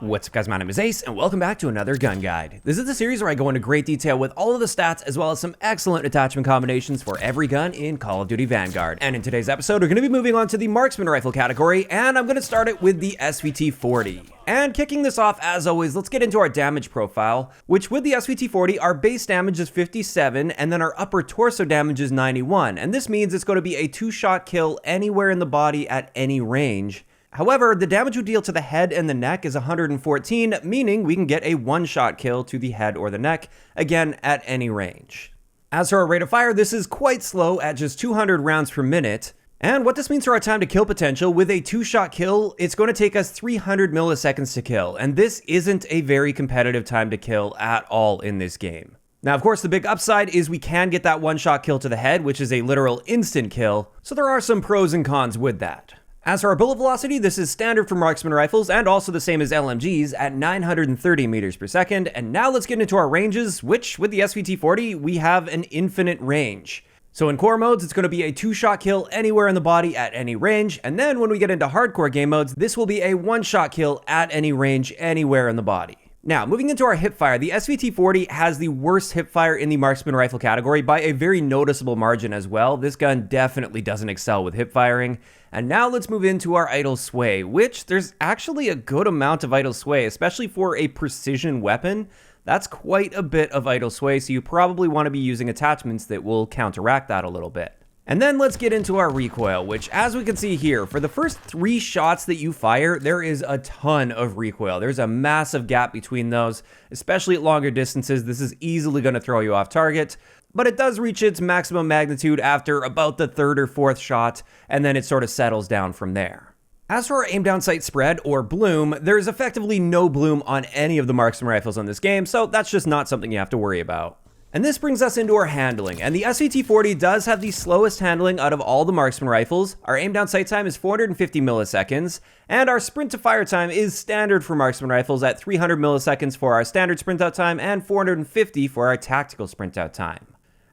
What's up guys, my name is Ace, and welcome back to another gun guide. This is the series where I go into great detail with all of the stats as well as some excellent attachment combinations for every gun in Call of Duty Vanguard. And in today's episode, we're going to be moving on to the marksman rifle category, and I'm going to start it with the SVT-40. And kicking this off, as always, let's get into our damage profile, which with the SVT-40, our base damage is 57, and then our upper torso damage is 91. And this means it's going to be a 2-shot kill anywhere in the body at any range. However, the damage we deal to the head and the neck is 114, meaning we can get a 1-shot kill to the head or the neck, again, at any range. As for our rate of fire, this is quite slow at just 200 rounds per minute. And what this means for our time to kill potential, with a 2-shot kill, it's going to take us 300 milliseconds to kill. And this isn't a very competitive time to kill at all in this game. Now, of course, the big upside is we can get that 1-shot kill to the head, which is a literal instant kill. So there are some pros and cons with that. As for our bullet velocity, this is standard for marksman rifles and also the same as LMGs at 930 meters per second. And now let's get into our ranges, which with the SVT-40, we have an infinite range. So in core modes, it's going to be a 2-shot kill anywhere in the body at any range. And then when we get into hardcore game modes, this will be a 1-shot kill at any range anywhere in the body. Now, moving into our hipfire, the SVT-40 has the worst hipfire in the marksman rifle category by a very noticeable margin as well. This gun definitely doesn't excel with hipfiring. And now let's move into our idle sway, which there's actually a good amount of idle sway, especially for a precision weapon. That's quite a bit of idle sway, so you probably want to be using attachments that will counteract that a little bit. And then let's get into our recoil, which as we can see here, for the first 3 shots that you fire, there is a ton of recoil. There's a massive gap between those, especially at longer distances. This is easily going to throw you off target, but it does reach its maximum magnitude after about the 3rd or 4th shot, and then it sort of settles down from there. As for our aim down sight spread, or bloom, there's effectively no bloom on any of the marksman rifles on this game, so that's just not something you have to worry about. And this brings us into our handling, and the SVT-40 does have the slowest handling out of all the marksman rifles. Our aim down sight time is 450 milliseconds, and our sprint to fire time is standard for marksman rifles at 300 milliseconds for our standard sprint out time and 450 for our tactical sprint out time.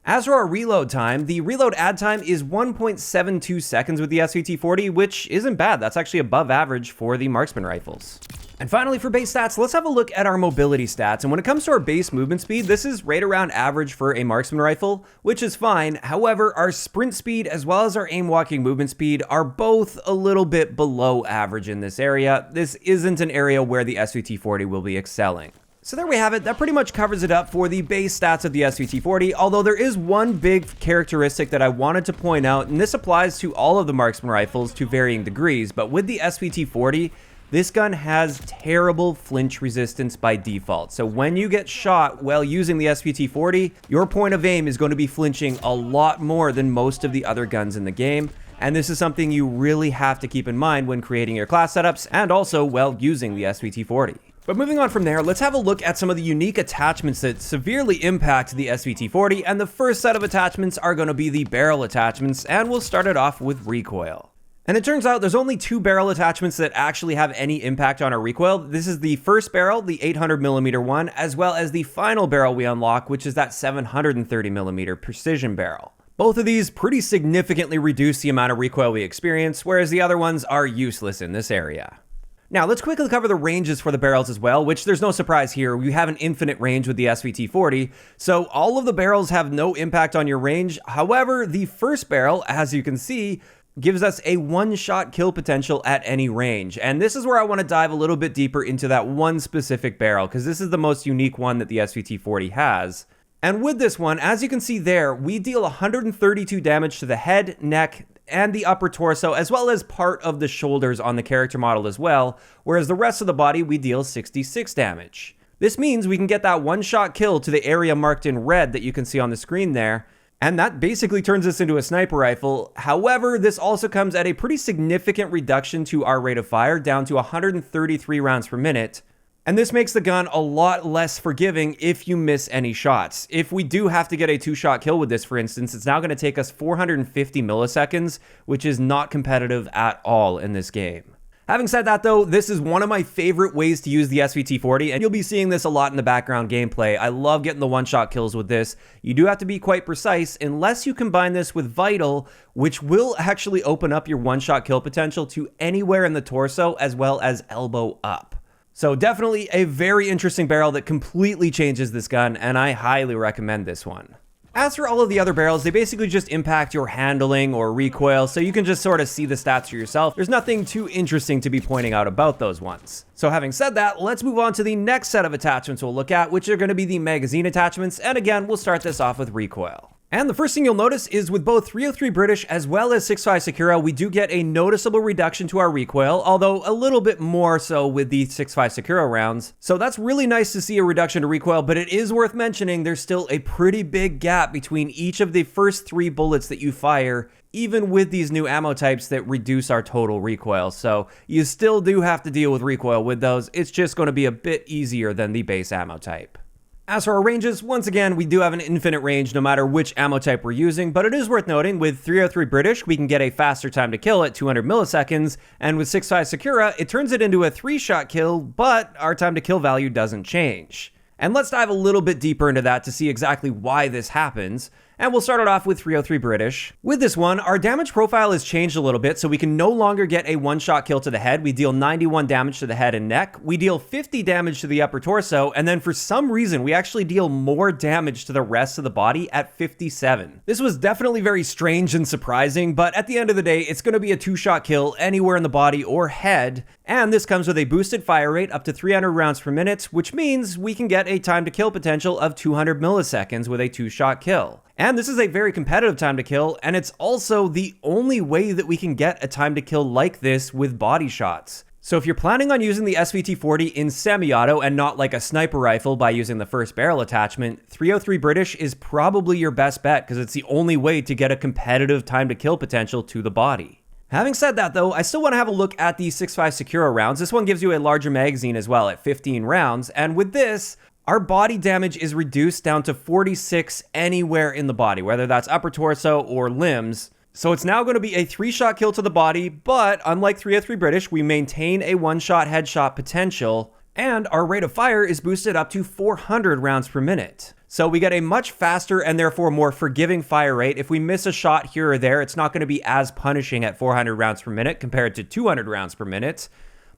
As for our reload time, the reload add time is 1.72 seconds with the SVT-40, which isn't bad. That's actually above average for the marksman rifles. And finally, for base stats, let's have a look at our mobility stats. And when it comes to our base movement speed, this is right around average for a marksman rifle, which is fine. However, our sprint speed as well as our aim walking movement speed are both a little bit below average in this area. This isn't an area where the SVT-40 will be excelling. So there we have it. That pretty much covers it up for the base stats of the SVT-40, although there is one big characteristic that I wanted to point out, and this applies to all of the marksman rifles to varying degrees, but with the SVT-40, this gun has terrible flinch resistance by default. So when you get shot while using the SVT-40, your point of aim is going to be flinching a lot more than most of the other guns in the game. And this is something you really have to keep in mind when creating your class setups and also while using the SVT-40. But moving on from there, let's have a look at some of the unique attachments that severely impact the SVT-40. And the first set of attachments are going to be the barrel attachments, and we'll start it off with recoil. And it turns out there's only 2 barrel attachments that actually have any impact on our recoil. This is the first barrel, the 800mm one, as well as the final barrel we unlock, which is that 730mm precision barrel. Both of these pretty significantly reduce the amount of recoil we experience, whereas the other ones are useless in this area. Now, let's quickly cover the ranges for the barrels as well, which there's no surprise here. We have an infinite range with the SVT-40, so all of the barrels have no impact on your range. However, the first barrel, as you can see, gives us a 1-shot kill potential at any range. And this is where I want to dive a little bit deeper into that one specific barrel, because this is the most unique one that the SVT-40 has. And with this one, as you can see there, we deal 132 damage to the head, neck, and the upper torso, as well as part of the shoulders on the character model as well, whereas the rest of the body we deal 66 damage. This means we can get that 1-shot kill to the area marked in red that you can see on the screen there, and that basically turns this into a sniper rifle. However, this also comes at a pretty significant reduction to our rate of fire, down to 133 rounds per minute. And this makes the gun a lot less forgiving if you miss any shots. If we do have to get a 2-shot kill with this, for instance, it's now going to take us 450 milliseconds, which is not competitive at all in this game. Having said that though, this is one of my favorite ways to use the SVT-40, and you'll be seeing this a lot in the background gameplay. I love getting the 1-shot kills with this. You do have to be quite precise unless you combine this with Vital, which will actually open up your 1-shot kill potential to anywhere in the torso as well as elbow up. So definitely a very interesting barrel that completely changes this gun, and I highly recommend this one. As for all of the other barrels, they basically just impact your handling or recoil, so you can just sort of see the stats for yourself. There's nothing too interesting to be pointing out about those ones. So having said that, let's move on to the next set of attachments we'll look at, which are going to be the magazine attachments, and again, we'll start this off with recoil. And the first thing you'll notice is with both 303 British as well as 6.5 Sakura, we do get a noticeable reduction to our recoil, although a little bit more so with the 6.5 Sakura rounds. So that's really nice to see a reduction to recoil, but it is worth mentioning there's still a pretty big gap between each of the first 3 bullets that you fire, even with these new ammo types that reduce our total recoil. So you still do have to deal with recoil with those. It's just going to be a bit easier than the base ammo type. As for our ranges, once again, we do have an infinite range no matter which ammo type we're using, but it is worth noting with 303 British, we can get a faster time to kill at 200 milliseconds, and with 6.5 Sakura, it turns it into a 3-shot kill, but our time to kill value doesn't change. And let's dive a little bit deeper into that to see exactly why this happens. And we'll start it off with 303 British. With this one, our damage profile has changed a little bit, so we can no longer get a one-shot kill to the head. We deal 91 damage to the head and neck. We deal 50 damage to the upper torso, and then for some reason, we actually deal more damage to the rest of the body at 57. This was definitely very strange and surprising, but at the end of the day, it's going to be a 2-shot kill anywhere in the body or head, and this comes with a boosted fire rate up to 300 rounds per minute, which means we can get a time to kill potential of 200 milliseconds with a 2-shot kill. And this is a very competitive time to kill, and it's also the only way that we can get a time to kill like this with body shots. So if you're planning on using the SVT-40 in semi-auto and not like a sniper rifle by using the first barrel attachment, 303 British is probably your best bet because it's the only way to get a competitive time to kill potential to the body. Having said that though, I still want to have a look at the 6.5 Sakura rounds. This one gives you a larger magazine as well at 15 rounds, and with this, our body damage is reduced down to 46 anywhere in the body, whether that's upper torso or limbs. So it's now going to be a 3-shot kill to the body, but unlike 303 British, we maintain a 1-shot headshot potential, and our rate of fire is boosted up to 400 rounds per minute. So we get a much faster and therefore more forgiving fire rate. If we miss a shot here or there, it's not going to be as punishing at 400 rounds per minute compared to 200 rounds per minute.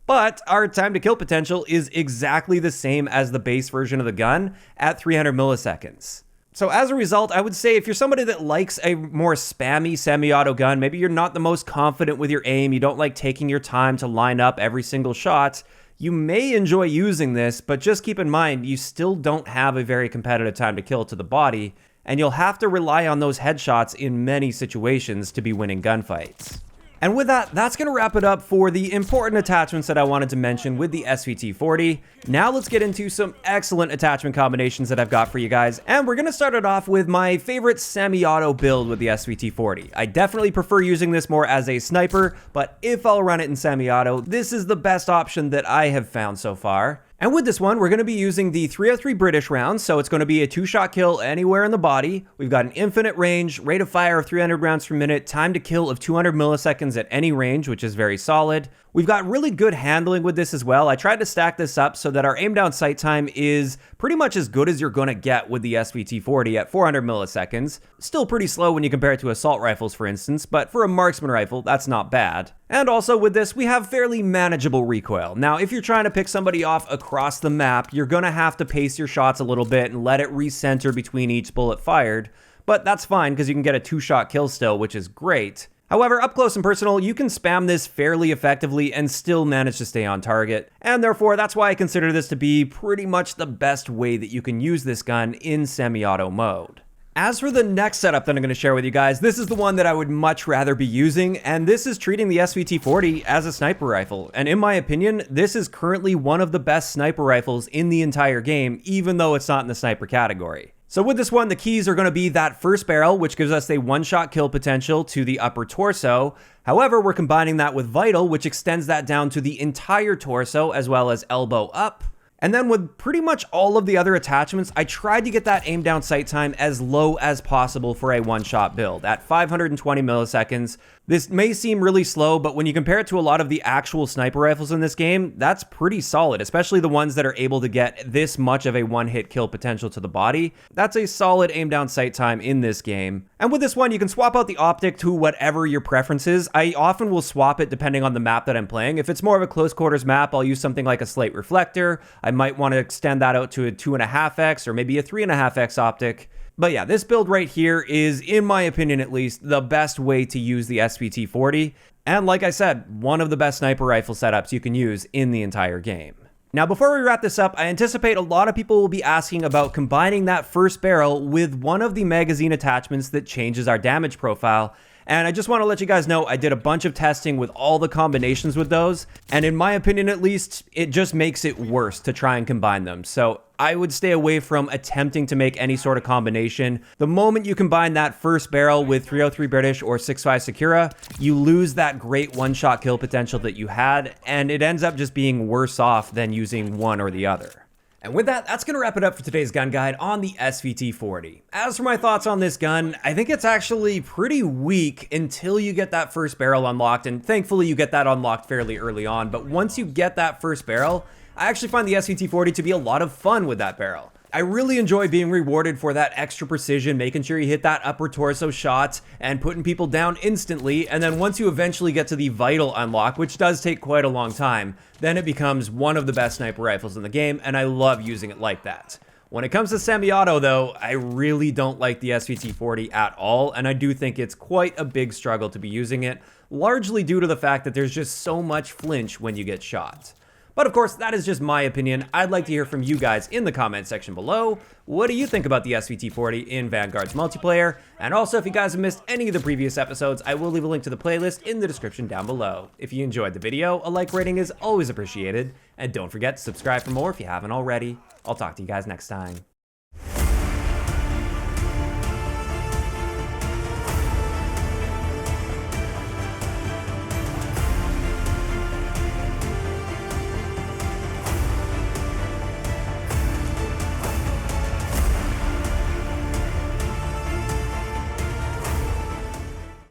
But our time to kill potential is exactly the same as the base version of the gun at 300 milliseconds. So as a result, I would say if you're somebody that likes a more spammy semi-auto gun, maybe you're not the most confident with your aim, you don't like taking your time to line up every single shot, you may enjoy using this, but just keep in mind, you still don't have a very competitive time to kill to the body, and you'll have to rely on those headshots in many situations to be winning gunfights. And with that, that's going to wrap it up for the important attachments that I wanted to mention with the SVT-40. Now let's get into some excellent attachment combinations that I've got for you guys. And we're going to start it off with my favorite semi-auto build with the SVT-40. I definitely prefer using this more as a sniper, but if I'll run it in semi-auto, this is the best option that I have found so far. And with this one, we're going to be using the 303 British rounds, so it's going to be a 2-shot kill anywhere in the body. We've got an infinite range, rate of fire of 300 rounds per minute, time to kill of 200 milliseconds at any range, which is very solid. We've got really good handling with this as well. I tried to stack this up so that our aim down sight time is pretty much as good as you're going to get with the SVT-40 at 400 milliseconds. Still pretty slow when you compare it to assault rifles, for instance, but for a marksman rifle, that's not bad. And also with this, we have fairly manageable recoil. Now, if you're trying to pick somebody off across the map, you're going to have to pace your shots a little bit and let it recenter between each bullet fired, but that's fine because you can get a 2-shot kill still, which is great. However, up close and personal, you can spam this fairly effectively and still manage to stay on target, and therefore that's why I consider this to be pretty much the best way that you can use this gun in semi-auto mode. As for the next setup that I'm going to share with you guys, this is the one that I would much rather be using, and this is treating the SVT-40 as a sniper rifle. And in my opinion, this is currently one of the best sniper rifles in the entire game, even though it's not in the sniper category. So with this one, the keys are going to be that first barrel, which gives us a 1-shot kill potential to the upper torso. However, we're combining that with Vital, which extends that down to the entire torso as well as elbow up. And then with pretty much all of the other attachments, I tried to get that aim down sight time as low as possible for a 1-shot build at 520 milliseconds, This may seem really slow, but when you compare it to a lot of the actual sniper rifles in this game, that's pretty solid, especially the ones that are able to get this much of a one-hit kill potential to the body. That's a solid aim down sight time in this game. And with this one, you can swap out the optic to whatever your preference is. I often will swap it depending on the map that I'm playing. If it's more of a close quarters map, I'll use something like a slate reflector. I might want to extend that out to a 2.5x or maybe a 3.5x optic. But yeah, this build right here is, in my opinion at least, the best way to use the SVT-40. And like I said, one of the best sniper rifle setups you can use in the entire game. Now, before we wrap this up, I anticipate a lot of people will be asking about combining that first barrel with one of the magazine attachments that changes our damage profile. And I just want to let you guys know I did a bunch of testing with all the combinations with those. And in my opinion, at least, it just makes it worse to try and combine them. So I would stay away from attempting to make any sort of combination. The moment you combine that first barrel with 303 British or 6.5 Secura, you lose that great one-shot kill potential that you had, and it ends up just being worse off than using one or the other. And with that, that's going to wrap it up for today's gun guide on the SVT-40. As for my thoughts on this gun, I think it's actually pretty weak until you get that first barrel unlocked, and thankfully you get that unlocked fairly early on, but once you get that first barrel, I actually find the SVT-40 to be a lot of fun with that barrel. I really enjoy being rewarded for that extra precision, making sure you hit that upper torso shot and putting people down instantly, and then once you eventually get to the vital unlock, which does take quite a long time, then it becomes one of the best sniper rifles in the game, and I love using it like that. When it comes to semi-auto though, I really don't like the SVT-40 at all, and I do think it's quite a big struggle to be using it, largely due to the fact that there's just so much flinch when you get shot. But of course, that is just my opinion. I'd like to hear from you guys in the comment section below. What do you think about the SVT-40 in Vanguard's multiplayer? And also, if you guys have missed any of the previous episodes, I will leave a link to the playlist in the description down below. If you enjoyed the video, a like rating is always appreciated. And don't forget to subscribe for more if you haven't already. I'll talk to you guys next time.